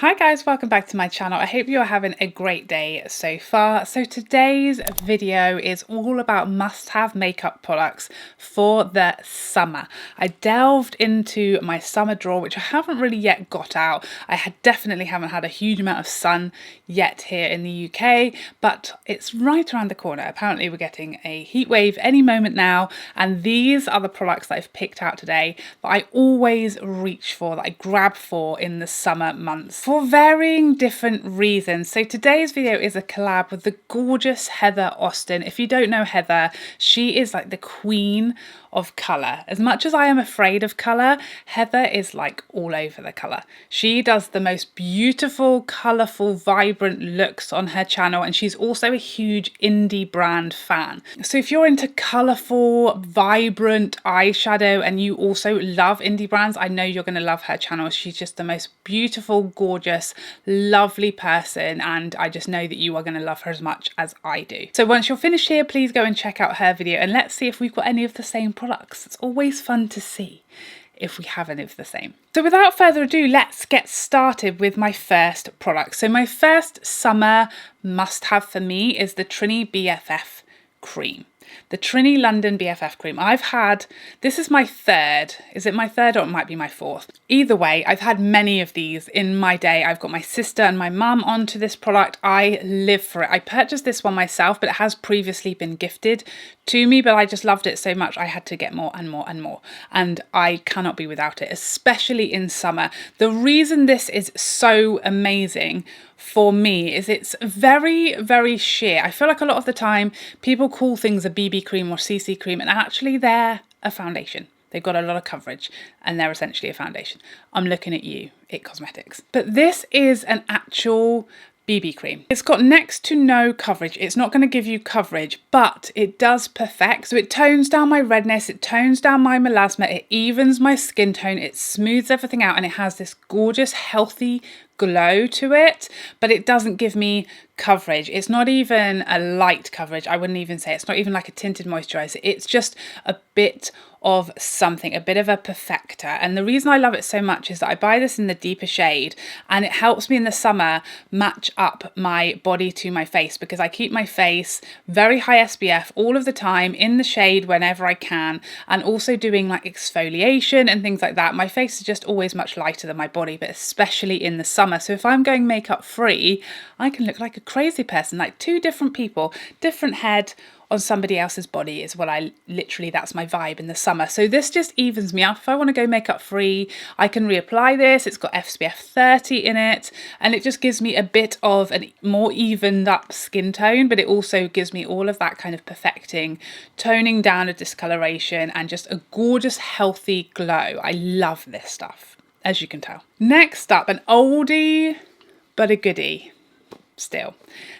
Hi guys, welcome back to my channel. I hope you're having a great day so far. So today's video is all about must-have makeup products for the summer. I delved into my summer drawer, which I haven't really yet got out. I definitely haven't had a huge amount of sun yet here in the UK, but it's right around the corner. Apparently we're getting a heat wave any moment now, and these are the products that I've picked out today that I always reach for, that I grab for in the summer months, for varying different reasons. So today's video is a collab with the gorgeous Heather Austin. If you don't know Heather, she is like the queen of colour. As much as I am afraid of colour, Heather is like all over the colour. She does the most beautiful, colourful, vibrant looks on her channel, and she's also a huge indie brand fan. So if you're into colourful, vibrant eyeshadow and you also love indie brands, I know you're going to love her channel. She's just the most beautiful, gorgeous, lovely person, and I just know that you are going to love her as much as I do. So once you're finished here, please go and check out her video and let's see if we've got any of the same products. It's always fun to see if we have any of the same. So without further ado, let's get started with my first product. So my first summer must-have for me is the Trini BFF cream. The Trini London BFF cream. This is my third. Is it my third or it might be my fourth? Either way, I've had many of these in my day. I've got my sister and my mum onto this product. I live for it. I purchased this one myself, but it has previously been gifted to me, but I just loved it so much I had to get more and more and more. And I cannot be without it, especially in summer. The reason this is so amazing for me is it's very, very sheer. I feel like a lot of the time people call things a BB cream or CC cream, and actually they're a foundation. They've got a lot of coverage and they're essentially a foundation. I'm looking at you, IT Cosmetics. But this is an actual BB cream. It's got next to no coverage. It's not going to give you coverage, but it does perfect. So it tones down my redness, it tones down my melasma, it evens my skin tone, it smooths everything out, and it has this gorgeous, healthy glow to it, but it doesn't give me coverage. It's not even a light coverage. I wouldn't even say it's not even like a tinted moisturiser. It's just a bit of something, a bit of a perfector. And the reason I love it so much is that I buy this in the deeper shade, and it helps me in the summer match up my body to my face, because I keep my face very high SPF all of the time in the shade whenever I can, and also doing like exfoliation and things like that. My face is just always much lighter than my body, but especially in the summer. So if I'm going makeup free, I can look like a crazy person, like two different people, different head on somebody else's body is what that's my vibe in the summer. So this just evens me up. If I want to go makeup free, I can reapply this. It's got SPF 30 in it, and it just gives me a bit of a more evened up skin tone, but it also gives me all of that kind of perfecting, toning down a discoloration, and just a gorgeous, healthy glow. I love this stuff, as you can tell. Next up, an oldie but a goodie still.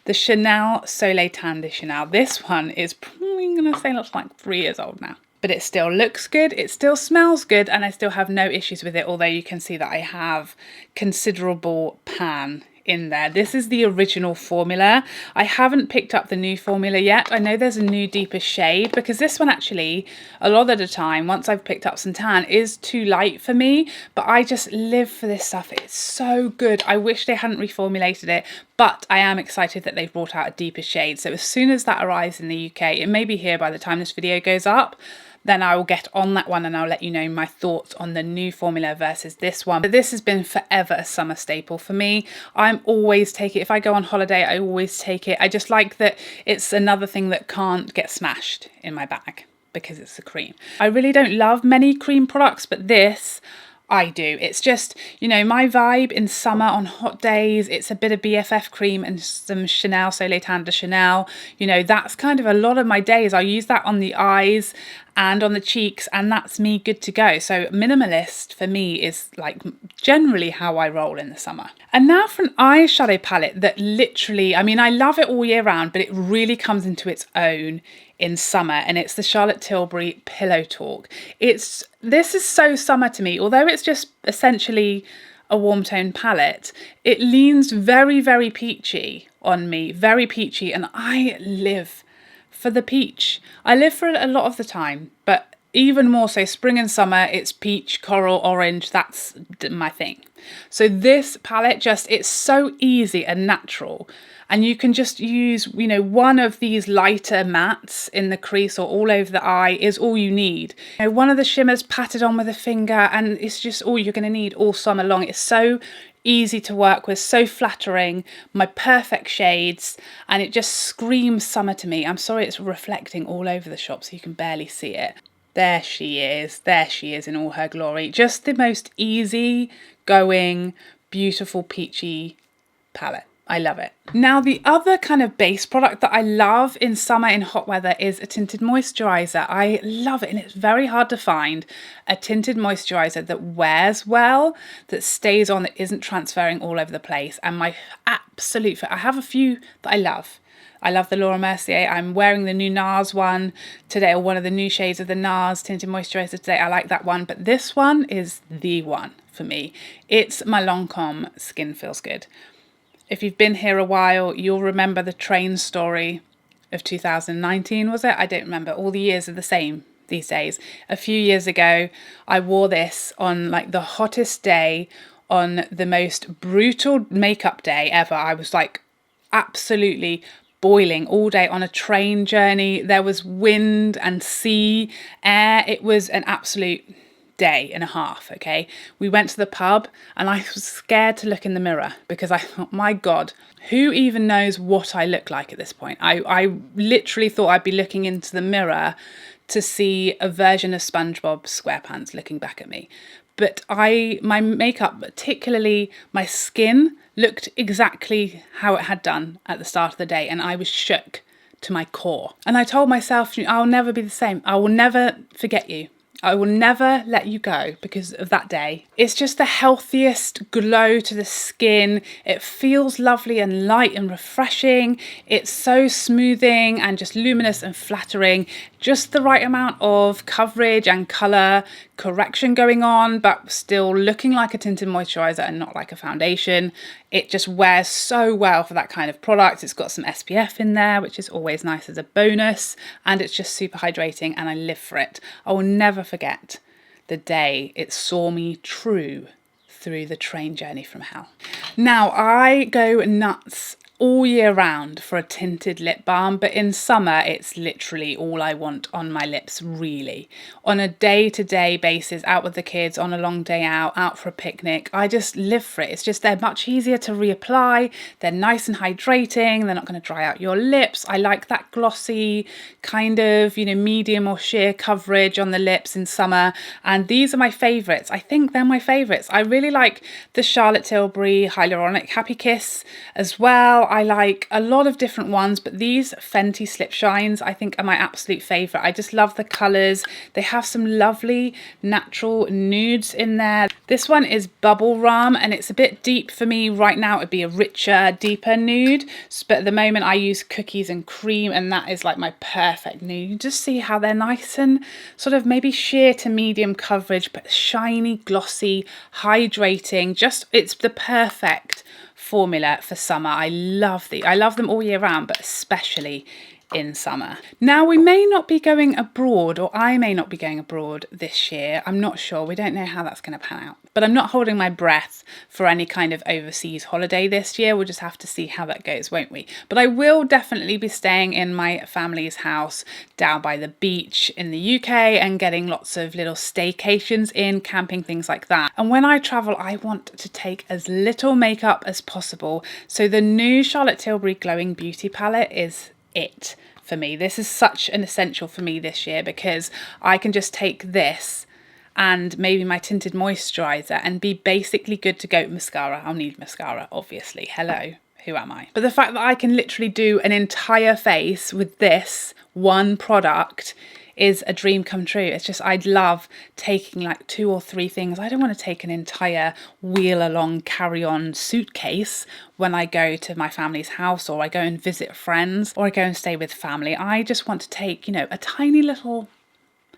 The Chanel Soleil Tan De Chanel. This one is probably going to say looks like 3 years old now. But it still looks good, it still smells good, and I still have no issues with it, although you can see that I have considerable pan in there. This is the original formula. I haven't picked up the new formula yet. I know there's a new deeper shade, because this one actually, a lot of the time, once I've picked up some tan, is too light for me, but I just live for this stuff. It's so good. I wish they hadn't reformulated it, but I am excited that they've brought out a deeper shade. So as soon as that arrives in the UK, it may be here by the time this video goes up, then I will get on that one and I'll let you know my thoughts on the new formula versus this one. But this has been forever a summer staple for me. I'm always take it. If I go on holiday, I always take it. I just like that it's another thing that can't get smashed in my bag because it's a cream. I really don't love many cream products, but this I do. It's just, you know, my vibe in summer on hot days. It's a bit of BFF cream and some Chanel Soleil Tan De Chanel. You know, that's kind of a lot of my days. I use that on the eyes and on the cheeks, and that's me good to go. So minimalist for me is like generally how I roll in the summer. And now for an eyeshadow palette that literally, I mean, I love it all year round, but it really comes into its own in summer, and it's the Charlotte Tilbury Pillow Talk. This is so summer to me, although it's just essentially a warm tone palette. It leans very, very peachy on me, very peachy, and I live for the peach. I live for it a lot of the time, but even more so spring and summer, it's peach, coral, orange. That's my thing. So this palette just, it's so easy and natural. And you can just use, you know, one of these lighter mattes in the crease or all over the eye is all you need. You know, one of the shimmers patted on with a finger, and it's just all you're going to need all summer long. It's so easy to work with, so flattering, my perfect shades, and it just screams summer to me. I'm sorry it's reflecting all over the shop so you can barely see it. There she is in all her glory. Just the most easy going, beautiful peachy palette. I love it. Now, the other kind of base product that I love in summer in hot weather is a tinted moisturiser. I love it, and it's very hard to find a tinted moisturiser that wears well, that stays on, that isn't transferring all over the place. And my absolute, I have a few that I love. I love the Laura Mercier. I'm wearing the new Nars one today, or one of the new shades of the Nars tinted moisturiser today. I like that one, but this one is the one for me. It's my Lancome Skin Feels Good. If you've been here a while, you'll remember the train story of 2019, was it? I don't remember. All the years are the same these days. A few years ago, I wore this on like the hottest day, on the most brutal makeup day ever. I was like absolutely boiling all day on a train journey. There was wind and sea, air. It was an absolute day and a half. Okay, we went to the pub and I was scared to look in the mirror because I thought, my God, who even knows what I look like at this point? I literally thought I'd be looking into the mirror to see a version of SpongeBob SquarePants looking back at me. But my makeup, particularly my skin, looked exactly how it had done at the start of the day, and I was shook to my core. And I told myself, I'll never be the same. I will never forget you. I will never let you go because of that day. It's just the healthiest glow to the skin. It feels lovely and light and refreshing. It's so smoothing and just luminous and flattering. Just the right amount of coverage and colour correction going on, but still looking like a tinted moisturiser and not like a foundation. It just wears so well for that kind of product. It's got some SPF in there, which is always nice as a bonus, and it's just super hydrating, and I live for it. I will never forget the day it saw me through the train journey from hell. Now, I go nuts all year round for a tinted lip balm, but in summer it's literally all I want on my lips, really. On a day-to-day basis, out with the kids, on a long day out for a picnic, I just live for it. It's just they're much easier to reapply, they're nice and hydrating, they're not going to dry out your lips. I like that glossy kind of, medium or sheer coverage on the lips in summer, and these are my favourites. I think they're my favourites. I really like the Charlotte Tilbury Hyaluronic Happy Kiss as well. I like a lot of different ones, but these Fenty Slip Shines I think are my absolute favourite. I just love the colours. They have some lovely natural nudes in there. This one is Bubble Rum, and it's a bit deep for me right now. It'd be a richer, deeper nude, but at the moment I use Cookies and Cream, and that is like my perfect nude. You just see how they're nice and sort of maybe sheer to medium coverage, but shiny, glossy, hydrating. Just, it's the perfect formula for summer. I love them all year round, but especially in summer. Now, we may not be going abroad, or I may not be going abroad this year. I'm not sure. We don't know how that's going to pan out. But I'm not holding my breath for any kind of overseas holiday this year. We'll just have to see how that goes, won't we? But I will definitely be staying in my family's house down by the beach in the UK and getting lots of little staycations in, camping, things like that. And when I travel, I want to take as little makeup as possible. So the new Charlotte Tilbury Glowing Beauty palette is it for me. This is such an essential for me this year because I can just take this and maybe my tinted moisturiser and be basically good to go. Mascara, I'll need mascara, obviously. Hello, who am I? But the fact that I can literally do an entire face with this one product is a dream come true. It's just, I'd love taking like 2 or 3 things. I don't want to take an entire wheel along carry-on suitcase when I go to my family's house, or I go and visit friends, or I go and stay with family. I just want to take, a tiny little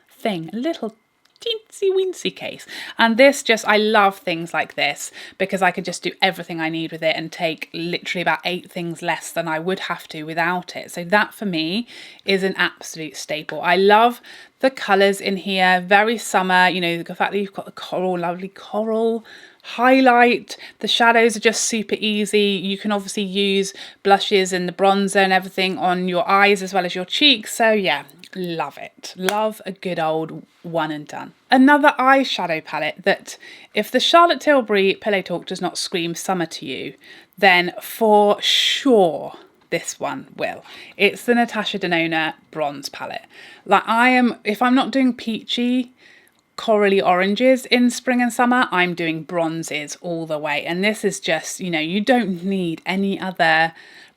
thing, a little teensy weensy case. And this just, I love things like this because I can just do everything I need with it and take literally about 8 things less than I would have to without it. So that for me is an absolute staple. I love the colours in here, very summer, you know, the fact that you've got the coral, lovely coral highlight. The shadows are just super easy. You can obviously use blushes and the bronzer and everything on your eyes as well as your cheeks. So yeah, love it. Love a good old one and done. Another eyeshadow palette that if the Charlotte Tilbury Pillow Talk does not scream summer to you, then for sure this one will. It's the Natasha Denona Bronze palette. Like if I'm not doing peachy, corally oranges in spring and summer, I'm doing bronzes all the way. And this is just, you know, you don't need any other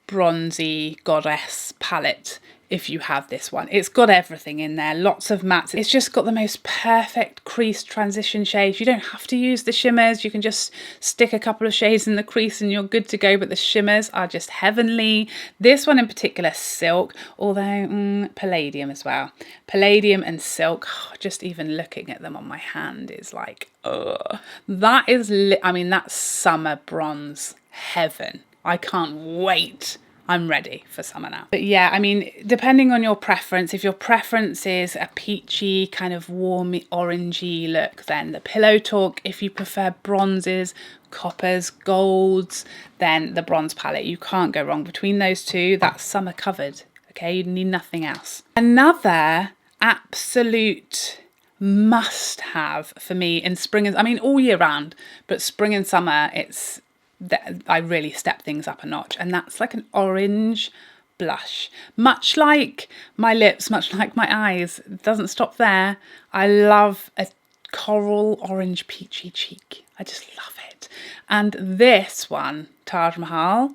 bronzy goddess palette if you have this one. It's got everything in there, lots of mattes. It's just got the most perfect crease transition shades. You don't have to use the shimmers. You can just stick a couple of shades in the crease and you're good to go, but the shimmers are just heavenly. This one in particular, silk, although palladium as well. Palladium and silk, just even looking at them on my hand is like, ugh. That is, I mean, that's summer bronze heaven. I can't wait. I'm ready for summer now. But yeah, I mean, depending on your preference, if your preference is a peachy, kind of warmy, orangey look, then the Pillow Talk. If you prefer bronzes, coppers, golds, then the bronze palette. You can't go wrong between those two. That's summer covered, okay? You need nothing else. Another absolute must have for me in spring, I mean, all year round, but spring and summer, it's that I really step things up a notch, and that's like an orange blush. Much like my lips, much like my eyes, it doesn't stop there. I love a coral orange peachy cheek. I just love it. And this one, Taj Mahal,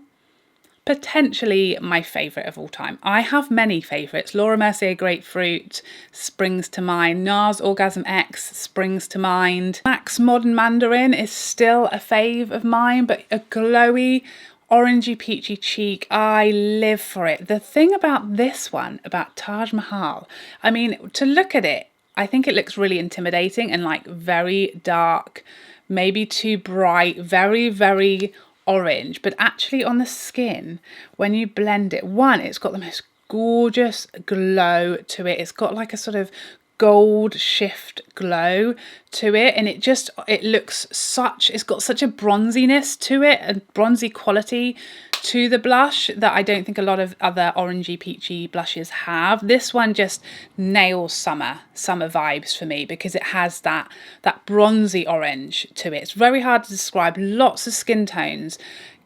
potentially my favourite of all time. I have many favourites. Laura Mercier Grapefruit springs to mind. NARS Orgasm X springs to mind. MAC's Modern Mandarin is still a fave of mine, but a glowy, orangey, peachy cheek, I live for it. The thing about this one, about Taj Mahal, I mean, to look at it, I think it looks really intimidating and like very dark, maybe too bright, very, very orange, but actually on the skin, when you blend it, one, it's got the most gorgeous glow to it. It's got like a sort of gold shift glow to it, and it looks such, it's got such a bronziness to it, a bronzy quality to the blush that I don't think a lot of other orangey peachy blushes have. This one just nails summer vibes for me because it has that bronzy orange to it. It's very hard to describe. Lots of skin tones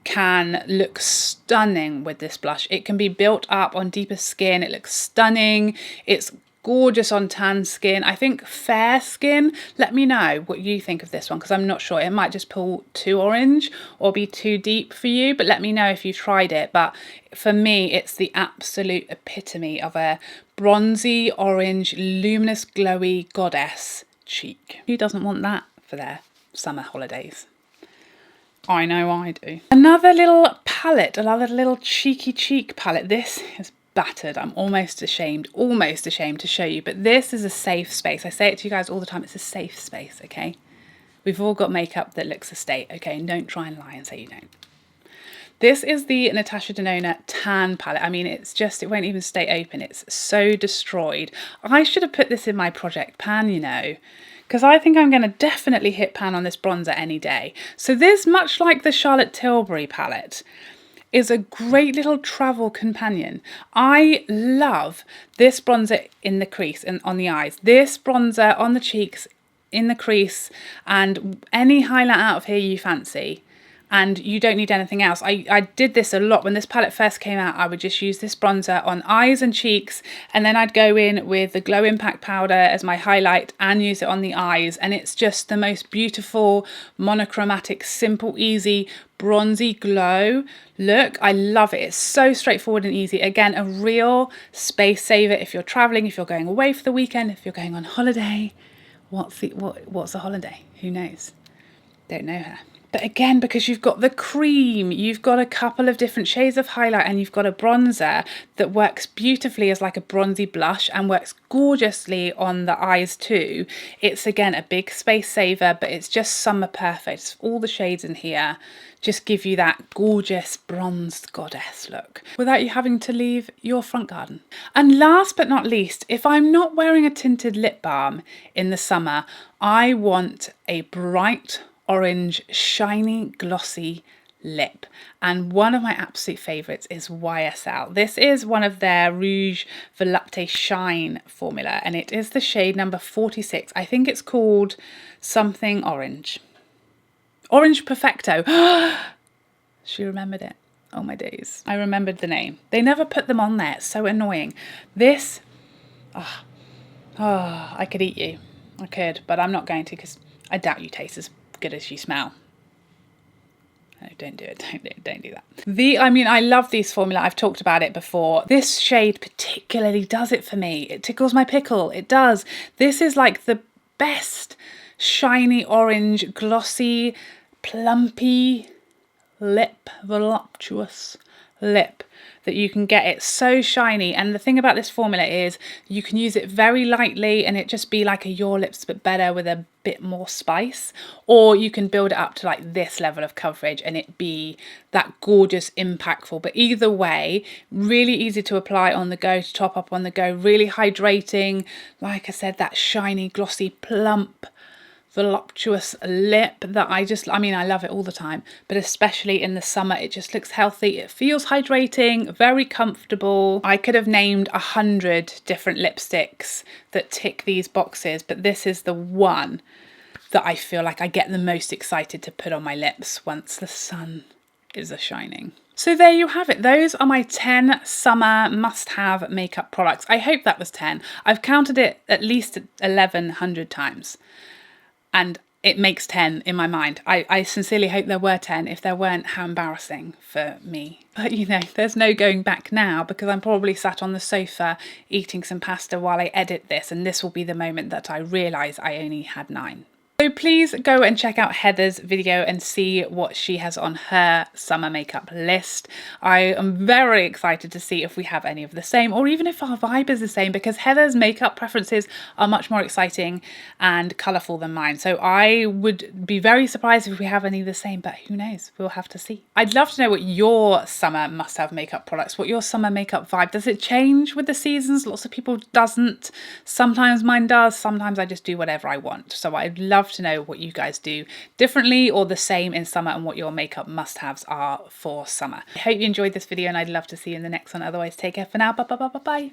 can look stunning with this blush. It can be built up on deeper skin. It looks stunning. It's gorgeous on tan skin. I think fair skin, let me know what you think of this one, because I'm not sure. It might just pull too orange or be too deep for you, but let me know if you've tried it. But for me, it's the absolute epitome of a bronzy, orange, luminous, glowy goddess cheek. Who doesn't want that for their summer holidays? I know I do. Another little palette, another little cheeky cheek palette. This is battered. I'm almost ashamed to show you, but this is a safe space. I say it to you guys all the time. It's a safe space, okay? We've all got makeup that looks a state, okay? And don't try and lie and say you don't. This is the Natasha Denona Tan palette. I mean, it's just, it won't even stay open. It's so destroyed. I should have put this in my project pan, you know, because I think I'm going to definitely hit pan on this bronzer any day. So this, much like the Charlotte Tilbury palette, is a great little travel companion. I love this bronzer in the crease and on the eyes, this bronzer on the cheeks, in the crease, and any highlight out of here you fancy. And you don't need anything else. I did this a lot when this palette first came out. I would just use this bronzer on eyes and cheeks, and then I'd go in with the Glow Impact powder as my highlight and use it on the eyes. And it's just the most beautiful, monochromatic, simple, easy, bronzy glow look. I love it. It's so straightforward and easy. Again, a real space saver if you're traveling, if you're going away for the weekend, if you're going on holiday. What's a holiday? Who knows? Don't know her. But again, because you've got the cream, you've got a couple of different shades of highlight, and you've got a bronzer that works beautifully as like a bronzy blush and works gorgeously on the eyes too. It's again a big space saver, but it's just summer perfect. All the shades in here just give you that gorgeous bronzed goddess look without you having to leave your front garden. And last but not least, if I'm not wearing a tinted lip balm in the summer, I want a bright orange, shiny, glossy lip. And one of my absolute favourites is YSL. This is one of their Rouge Volupté Shine formula, and it is the shade number 46. I think it's called something orange. Orange Perfecto. She remembered it. Oh my days. I remembered the name. They never put them on there. It's so annoying. This, I could eat you. I could, but I'm not going to, because I doubt you taste as good as you smell. No, don't do it. Don't do that. I love these formula. I've talked about it before. This shade particularly does it for me. It tickles my pickle. It does. This is like the best shiny orange, glossy, plumpy lip, voluptuous lip that you can get. It's so shiny, and the thing about this formula is you can use it very lightly and it just be like a Your Lips but better with a bit more spice, or you can build it up to like this level of coverage and it be that gorgeous impactful. But either way, really easy to apply on the go, to top up on the go, really hydrating. Like I said, that shiny, glossy, plump, voluptuous lip that I love it all the time, but especially in the summer, it just looks healthy. It feels hydrating, very comfortable. I could have named 100 different lipsticks that tick these boxes, but this is the one that I feel like I get the most excited to put on my lips once the sun is a-shining. So there you have it. Those are my 10 summer must-have makeup products. I hope that was 10. I've counted it at least 1,100 times. And it makes 10 in my mind. I sincerely hope there were 10. If there weren't, how embarrassing for me. But you know, there's no going back now, because I'm probably sat on the sofa eating some pasta while I edit this, and this will be the moment that I realise I only had 9. So please go and check out Heather's video and see what she has on her summer makeup list. I am very excited to see if we have any of the same, or even if our vibe is the same, because Heather's makeup preferences are much more exciting and colourful than mine. So I would be very surprised if we have any of the same, but who knows? We'll have to see. I'd love to know what your summer must-have makeup products, what your summer makeup vibe. Does it change with the seasons? Lots of people doesn't. Sometimes mine does. Sometimes I just do whatever I want. So I'd love to know what you guys do differently or the same in summer, and what your makeup must-haves are for summer. I hope you enjoyed this video, and I'd love to see you in the next one. Otherwise, take care for now. Bye.